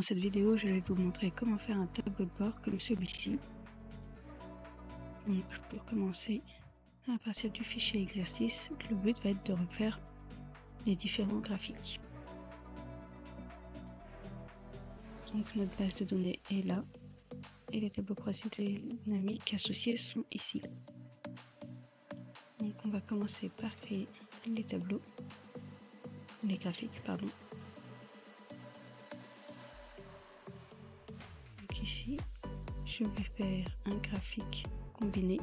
cette vidéo, je vais vous montrer comment faire un tableau de bord comme celui-ci. Donc pour commencer, à partir du fichier exercice, le but va être de refaire les différents graphiques. Donc notre base de données est là et les tableaux croisés dynamiques associés sont ici. Donc on va commencer par créer les graphiques, pardon. Donc ici, je vais faire un graphique combiné.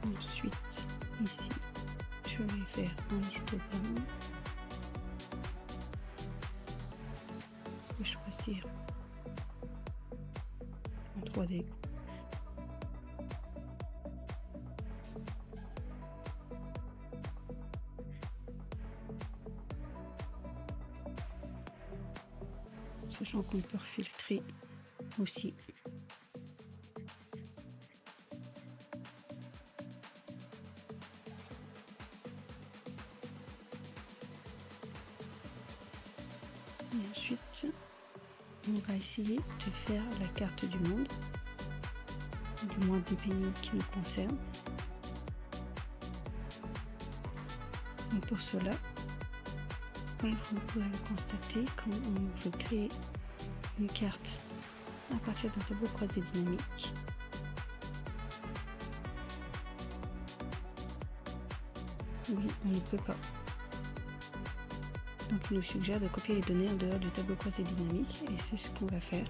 Ensuite, ici, je vais faire un histogramme. Je vais choisir en 3D. Sachant qu'on peut filtrer aussi. Et ensuite, on va essayer de faire la carte du monde, du moins des pays qui nous concernent. Donc pour cela, comme vous pouvez le constater, quand on veut créer une carte à partir d'un tableau croisé dynamique, oui, on ne peut pas. Donc il nous suggère de copier les données en dehors du tableau croisé dynamique et c'est ce qu'on va faire.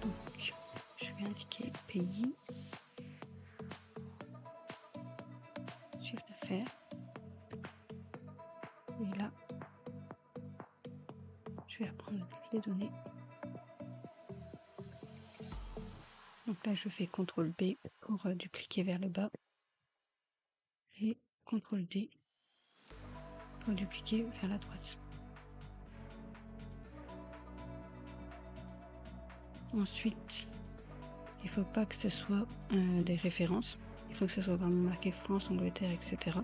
Donc je vais indiquer pays, chiffre d'affaires, et là je vais reprendre les données. Donc là je fais CTRL B pour dupliquer vers le bas et CTRL D pour dupliquer vers la droite. Ensuite, il ne faut pas que ce soit des références. Il faut que ce soit vraiment marqué France, Angleterre, etc.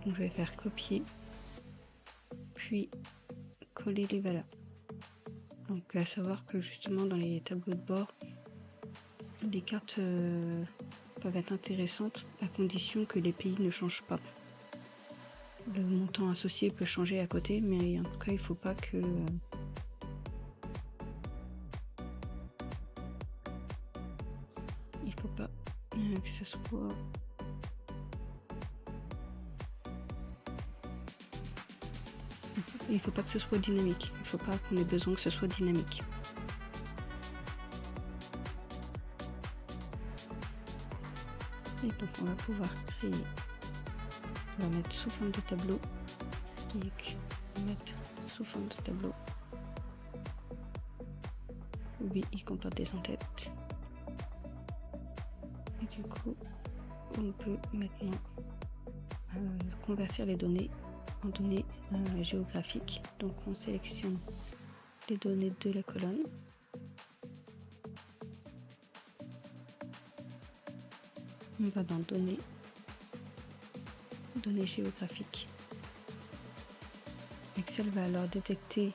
Donc je vais faire copier, puis coller les valeurs. Donc à savoir que justement dans les tableaux de bord, les cartes peuvent être intéressantes à condition que les pays ne changent pas. Le montant associé peut changer à côté, mais en tout cas il ne faut pas que que ce soit il faut pas que ce soit dynamique. Il ne faut pas qu'on ait besoin que ce soit dynamique. Et donc on va pouvoir créer, on va mettre sous forme de tableau, donc mettre sous forme de tableau. Oui, il comporte des en-têtes. Et du coup, on peut maintenant convertir les données en données géographiques. Donc on sélectionne les données de la colonne. On va dans données géographiques. Excel va alors détecter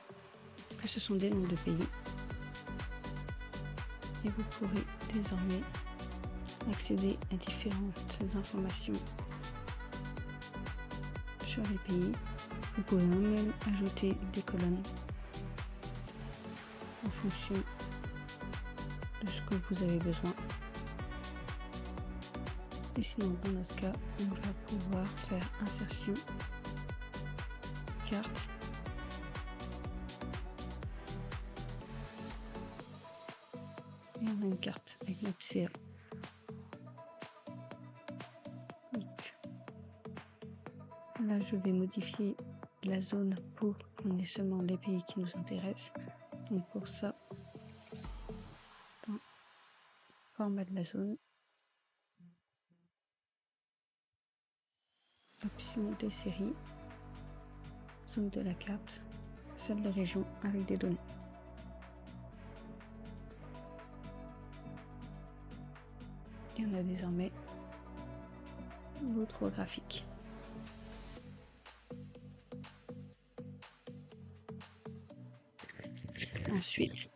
que ce sont des noms de pays. Et vous pourrez désormais accéder à différentes informations sur les pays. Vous pouvez même ajouter des colonnes en fonction de ce que vous avez besoin. Et sinon, dans notre cas, on va pouvoir faire insertion, carte, et on a une carte avec notre CA. Donc, là, je vais modifier la zone pour qu'on ait seulement les pays qui nous intéressent. Donc pour ça, dans format de la zone, option des séries, zone de la carte, salle de région avec des données. Et on a désormais l'autre graphique. Ensuite,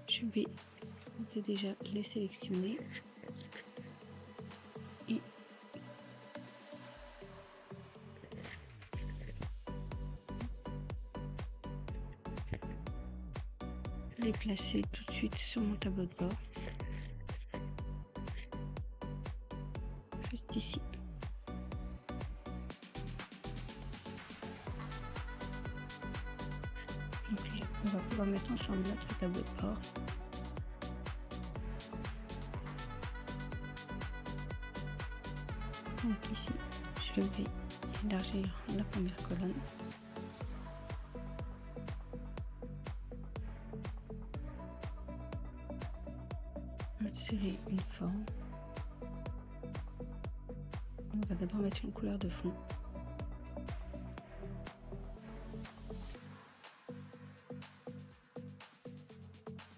je vais déjà les sélectionner et les placer tout de suite sur mon tableau de bord, juste ici. Donc là, on va pouvoir mettre ensemble notre tableau de bord. Donc ici, je vais élargir la première colonne. Insérer une forme. On va d'abord mettre une couleur de fond.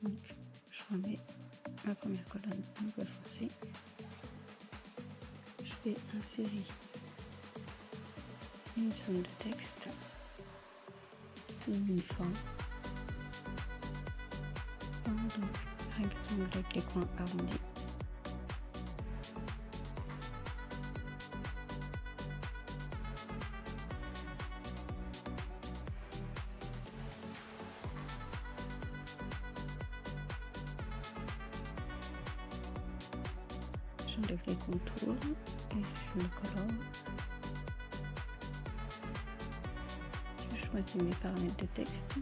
Donc, je remets ma première colonne en bleu foncé. Je vais insérer une zone de texte ou une forme. Donc, rectangle avec les coins arrondis. J'enlève les contours et je le colore. Je choisis mes paramètres de texte.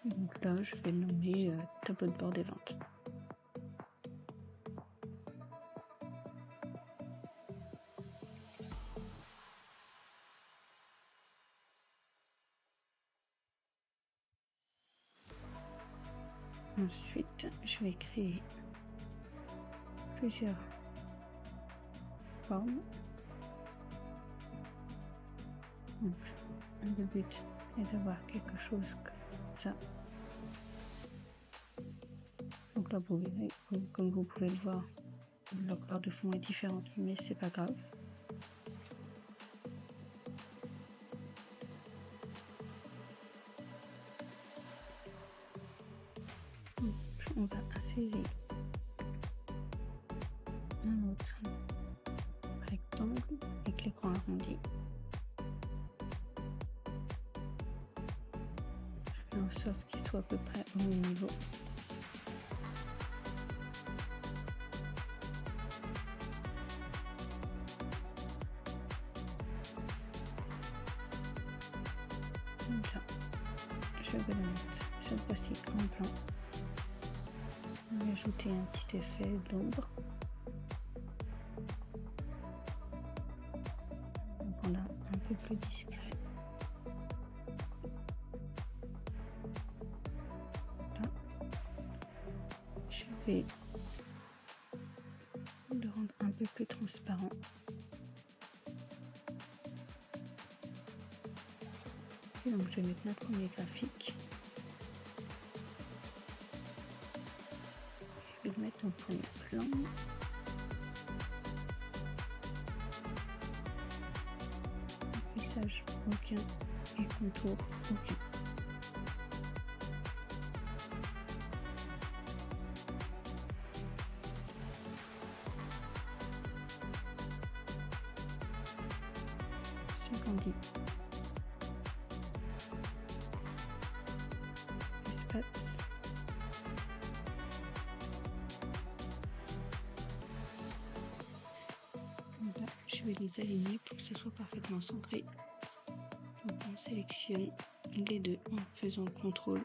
Donc là, je vais le nommer tableau de bord des ventes. Ensuite, je vais créer plusieurs formes. Donc, le but est d'avoir quelque chose comme ça. Donc là, vous verrez, comme vous pouvez le voir, leur couleur de fond est différente, mais c'est pas grave. Donc, on va insérer un autre rectangle avec les coins arrondis. Je fais en sorte qu'il soit à peu près au même niveau. Donc là, je vais le mettre cette fois-ci en blanc. On va ajouter un petit effet d'ombre. Donc on a un peu plus discret. Là, je vais le rendre un peu plus transparent. Et donc je vais mettre notre premier graphique. Je vais le mettre en premier plan. Affichage aucun et contour aucun. J'agrandis l'espace. Là, je vais les aligner pour que ce soit parfaitement centré. Donc on sélectionne les deux en faisant CTRL.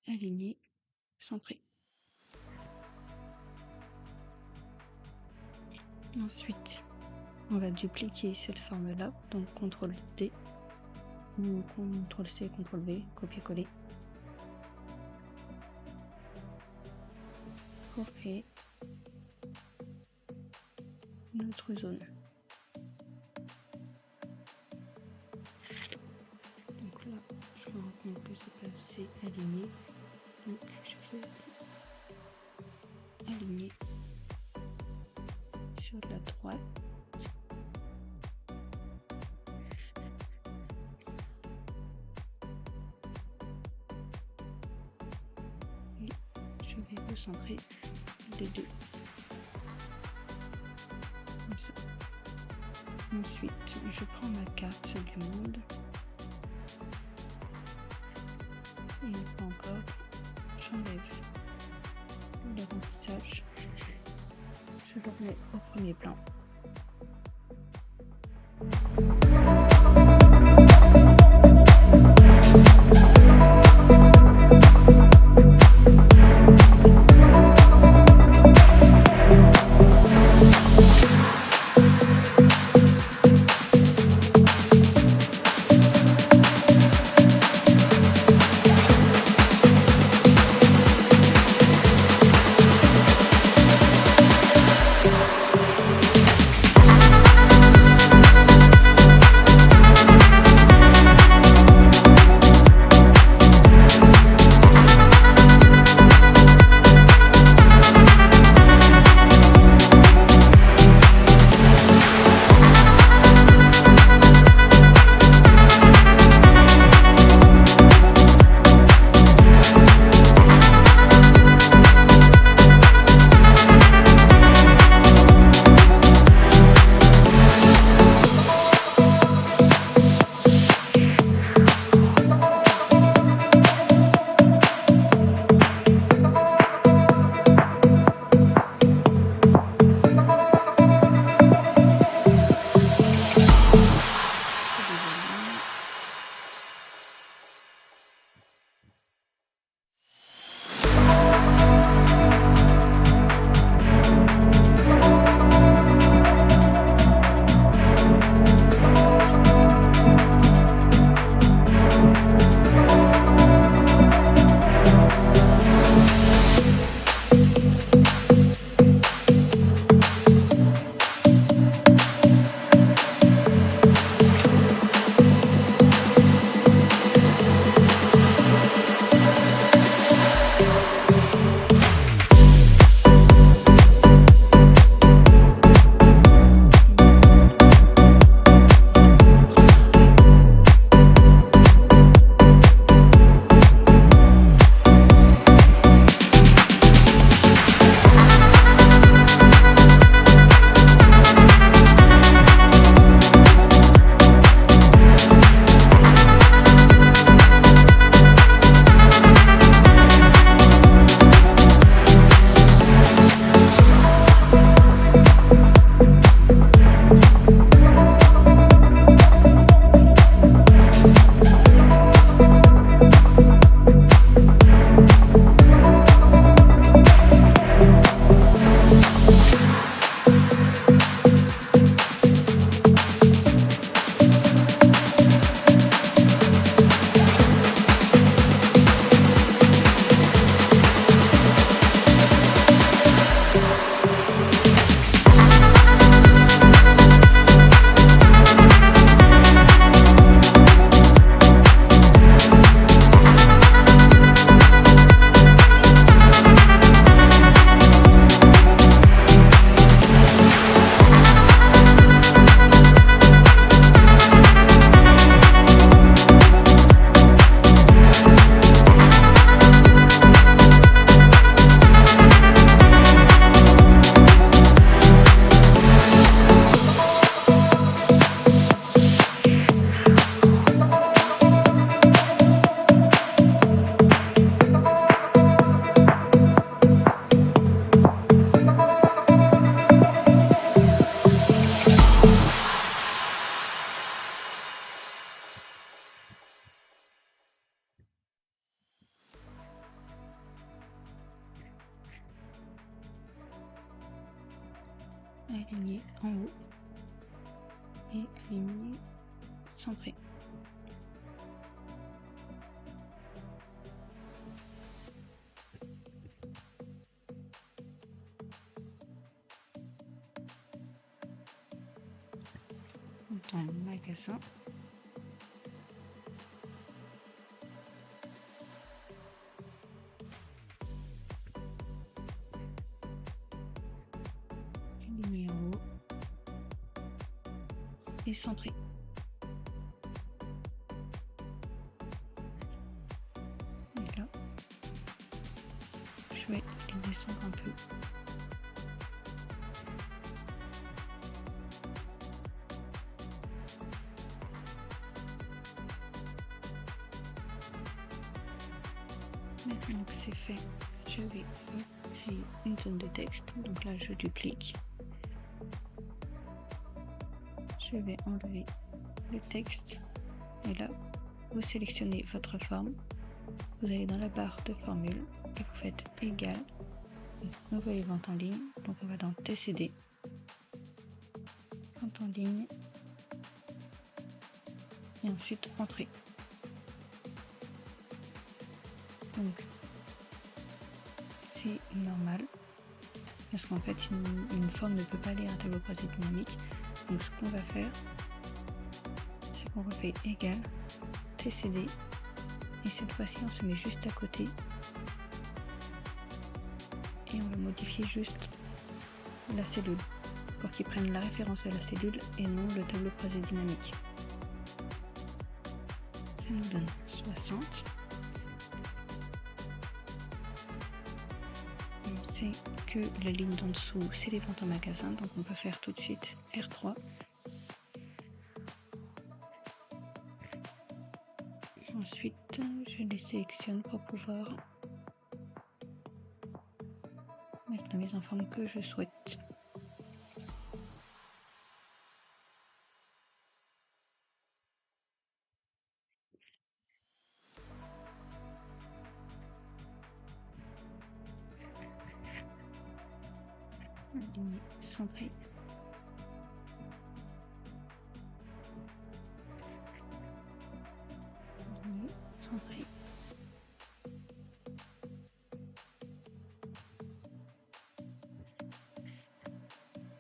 Aligné, centré. Ensuite, On va dupliquer cette forme-là, donc CTRL D, ou CTRL C, CTRL V, copier-coller, pour créer notre zone. Donc là, je me rends compte que c'est pas assez aligné, donc je fais aligner sur la droite. Et je vais recentrer les deux. Comme ça. Ensuite, je prends ma carte du monde. Et une fois encore, j'enlève le remplissage. Je le remets au premier plan. Aligner en haut. et aligner, centrer. Dans le magasin. Aligner en haut et centrer. Et là, je vais les descendre un peu. Maintenant que c'est fait, je vais créer une zone de texte. Donc là, je duplique. Je vais enlever le texte. Et là, vous sélectionnez votre forme. Vous allez dans la barre de formule et vous faites égal. Nouveau vente en ligne. Donc on va dans TCD. Vente en ligne. Et ensuite entrée. Donc c'est normal parce qu'en fait une forme ne peut pas lire un tableau croisé dynamique. Donc ce qu'on va faire, c'est qu'on refait égal TCD et cette fois-ci on se met juste à côté et on va modifier juste la cellule pour qu'il prenne la référence de la cellule et non le tableau croisé dynamique. Ça nous donne 60. C'est que la ligne d'en dessous, c'est les ventes en magasin, donc on peut faire tout de suite R3. Ensuite, je les sélectionne pour pouvoir mettre la mise en forme que je souhaite. Aligner, centrer. Aligner, centrer.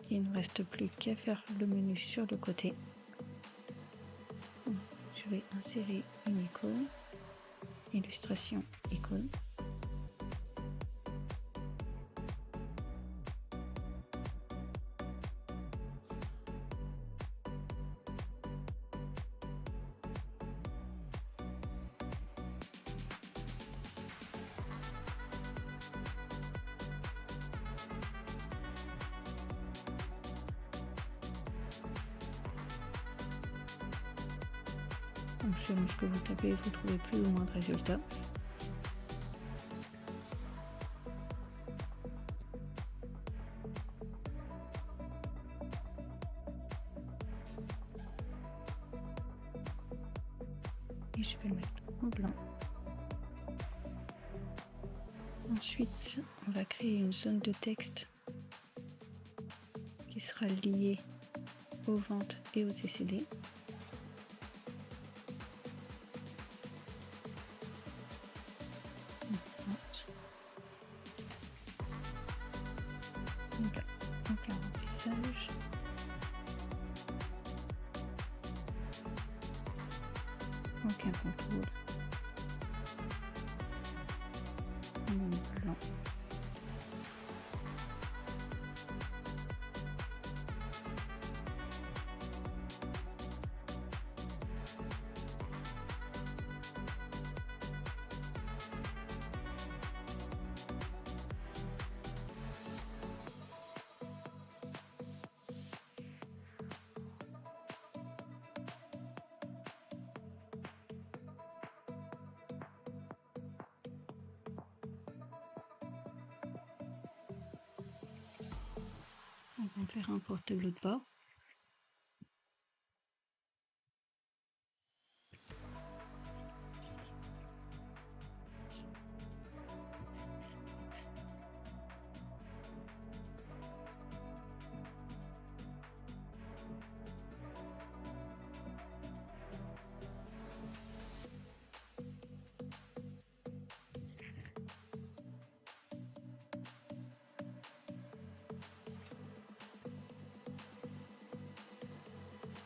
Il ne reste plus qu'à faire le menu sur le côté. Je vais insérer une icône, illustration, icône. Donc selon ce que vous tapez, vous trouvez plus ou moins de résultats. Et je vais le mettre en blanc. Ensuite, on va créer une zone de texte qui sera liée aux ventes et aux TCD. Donc là, aucun remplissage. Aucun contour. Blanc. On va en faire un pour tableau de bord.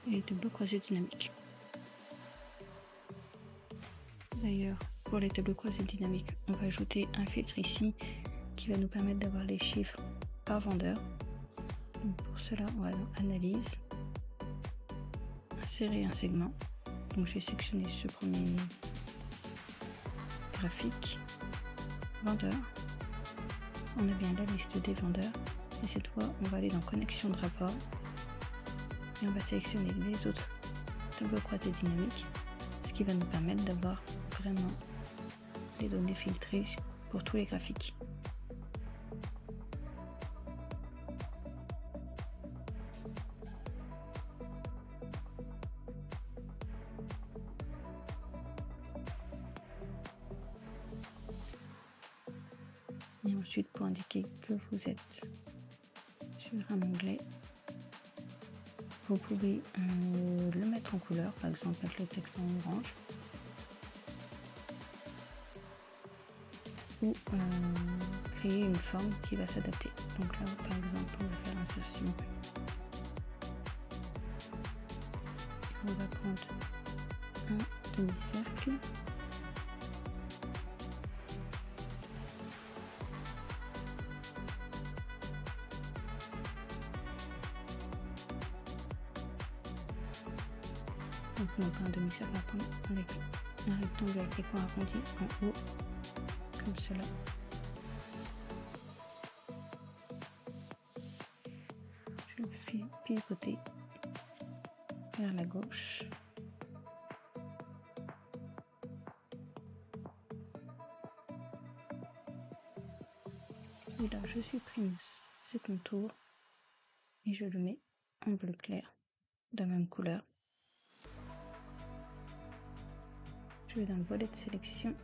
et les tableaux croisés dynamiques. D'ailleurs, pour les tableaux croisés dynamiques, on va ajouter un filtre ici qui va nous permettre d'avoir les chiffres par vendeur. Donc pour cela, on va dans Analyse, insérer un segment. Donc je vais sélectionner ce premier graphique, vendeur. On a bien la liste des vendeurs. Et cette fois, on va aller dans Connexion de rapport et on va sélectionner les autres tableaux croisés dynamiques, ce qui va nous permettre d'avoir vraiment les données filtrées pour tous les graphiques. Et ensuite, pour indiquer que vous êtes sur un onglet, vous pouvez le mettre en couleur, par exemple mettre le texte en orange, ou créer une forme qui va s'adapter. Donc là, par exemple, on va faire insertion. On va prendre un demi-cercle. Donc non pas un demi-cercle, avec un rectangle avec les coins arrondis en haut, comme cela. Je le fais pivoter vers la gauche. Et là, je supprime ce contour et je le mets en bleu clair, de la même couleur. Je vais dans le volet de sélection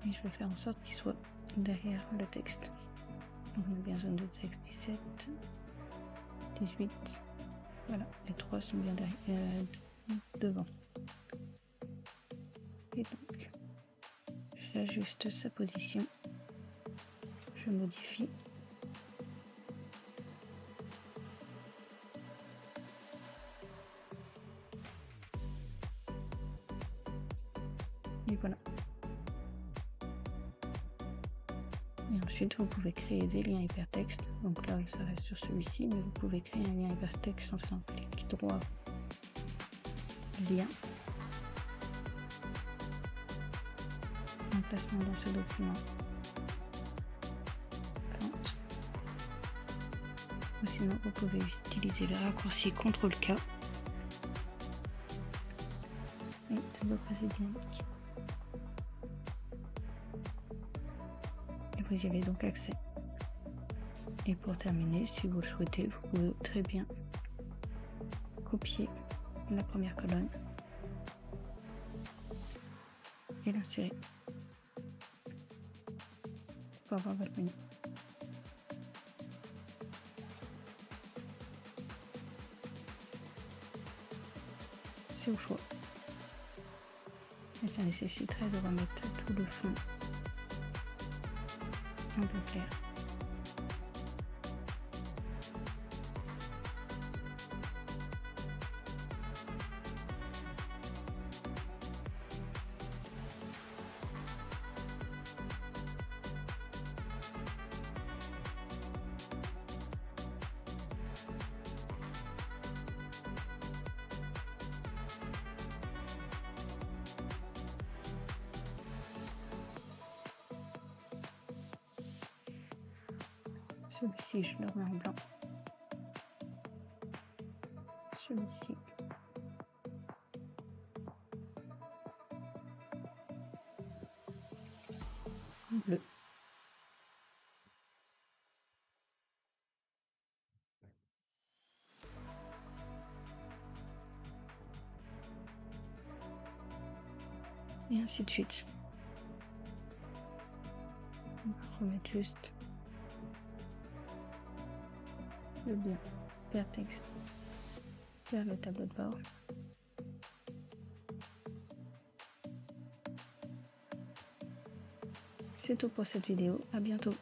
et je vais faire en sorte qu'il soit derrière le texte. Donc on a bien zone de texte 17, 18, voilà, les trois sont bien derrière, devant. Et donc, j'ajuste sa position, je modifie. Et voilà. Et ensuite, vous pouvez créer des liens hypertextes. Donc là, ça reste sur celui-ci, mais vous pouvez créer un lien hypertexte en faisant clic droit, lien, emplacement dans ce document, plante. Ou sinon, vous pouvez utiliser le raccourci CTRL-K et tableau croisé dynamique. Et vous y avez donc accès. Et pour terminer, si vous le souhaitez, vous pouvez très bien copier la première colonne et l'insérer pour avoir votre menu. C'est au choix. Et ça nécessiterait de remettre tout le fond en bleu clair. Celui-ci, je le remets en blanc. Celui-ci. En bleu. Et ainsi de suite. On va remettre juste le lien hypertexte vers le tableau de bord. C'est tout pour cette vidéo, à bientôt.